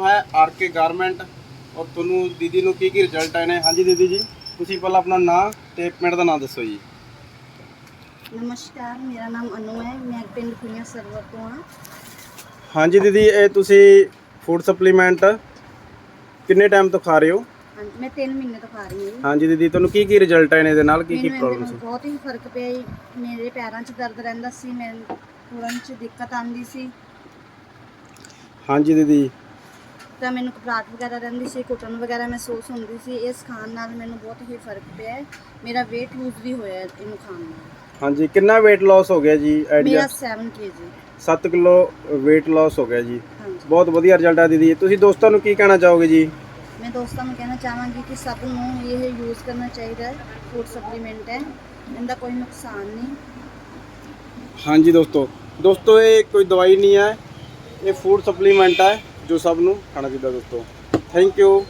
ਨਾਮ ਹੈ RK garment ਔਰ ਤੁਹਾਨੂੰ ਦੀਦੀ ਨੂੰ ਕੀ ਰਿਜ਼ਲਟ ਆਏ ਨੇ। ਹਾਂਜੀ ਦੀਦੀ ਜੀ, ਤੁਸੀਂ ਪਹਿਲਾਂ ਆਪਣਾ ਨਾਮ ਤੇ ਪਿੰਡ ਦਾ ਨਾਮ ਦੱਸੋ ਜੀ। ਨਮਸਕਾਰ, ਮੇਰਾ ਨਾਮ ਅਨੂ ਹੈ, ਮੈਂ ਪਿੰਡ ਕੁਈਆਂ ਸਰਵਰ ਤੋਂ ਹਾਂ। ਹਾਂਜੀ ਦੀਦੀ, ਇਹ ਤੁਸੀਂ ਫੂਡ ਸਪਲੀਮੈਂਟ ਕਿੰਨੇ ਟਾਈਮ ਤੋਂ ਖਾ ਰਹੇ ਹੋ? ਹਾਂਜੀ, ਮੈਂ 3 ਮਹੀਨੇ ਤੋਂ ਖਾ ਰਹੀ ਹਾਂ। ਹਾਂਜੀ ਦੀਦੀ, ਤੁਹਾਨੂੰ ਕੀ ਰਿਜ਼ਲਟ ਆਏ ਨੇ ਇਹਦੇ ਨਾਲ? ਕੀ ਮੈਨੂੰ ਇਹਦੇ ਪ੍ਰੋਬਲਮ ਨਾਲ ਸੀ? ਬਹੁਤ ਹੀ ਫਰਕ ਪਿਆ ਜੀ। ਮੇਰੇ ਪੈਰਾਂ 'ਚ ਦਰਦ ਰਹਿੰਦਾ ਸੀ, ਮੈਨੂੰ ਤੁਰਨ 'ਚ ਦਿੱਕਤ ਆਉਂਦੀ ਸੀ, ਹਾਂਜੀ ਦੀਦੀ, ਤਾਂ ਮੈਨੂੰ ਘਬਰਾਹਟ ਵਗੈਰਾ ਰਹਿੰਦੀ ਸੀ, ਘੁੱਟਣ ਵਗੈਰਾ ਮਹਿਸੂਸ ਹੁੰਦੀ ਸੀ। ਇਸ ਖਾਣ ਨਾਲ ਮੈਨੂੰ ਬਹੁਤ ਹੀ ਫਰਕ ਪਿਆ ਹੈ। ਮੇਰਾ weight lose ਵੀ ਹੋਇਆ ਇਹਨੂੰ ਖਾਣ ਨਾਲ। ਹਾਂਜੀ, ਕਿੰਨਾ weight loss ਹੋ ਗਿਆ ਜੀ? ਮੇਰਾ idea 7 kg। 7 kilo weight loss ਹੋ ਗਿਆ ਜੀ। ਹਾਂਜੀ, ਬਹੁਤ ਵਧੀਆ ਰਿਜ਼ਲਟ ਆ ਦੀਦੀ। ਤੁਸੀਂ ਦੋਸਤਾਂ ਨੂੰ ਕੀ ਕਹਿਣਾ ਚਾਹੋਗੇ ਜੀ? ਮੈਂ ਦੋਸਤਾਂ ਨੂੰ ਕਹਿਣਾ ਚਾਹਾਂਗੀ ਕਿ ਸਭ ਨੂੰ ਇਹ ਯੂਜ਼ ਕਰਨਾ ਚਾਹੀਦਾ ਹੈ। ਫੂਡ ਸਪਲੀਮੈਂਟ ਹੈ, ਇਹਦਾ ਕੋਈ ਨੁਕਸਾਨ ਨਹੀਂ। ਹਾਂਜੀ ਦੋਸਤੋ ਇਹ ਕੋਈ ਦਵਾਈ ਨਹੀਂ ਹੈ, ਇਹ ਫੂਡ ਸਪਲੀਮੈਂਟ ਹੈ ਜੋ ਸਭ ਨੂੰ ਖਾਣਾ ਚਾਹੀਦਾ ਦੋਸਤੋ। Thank you.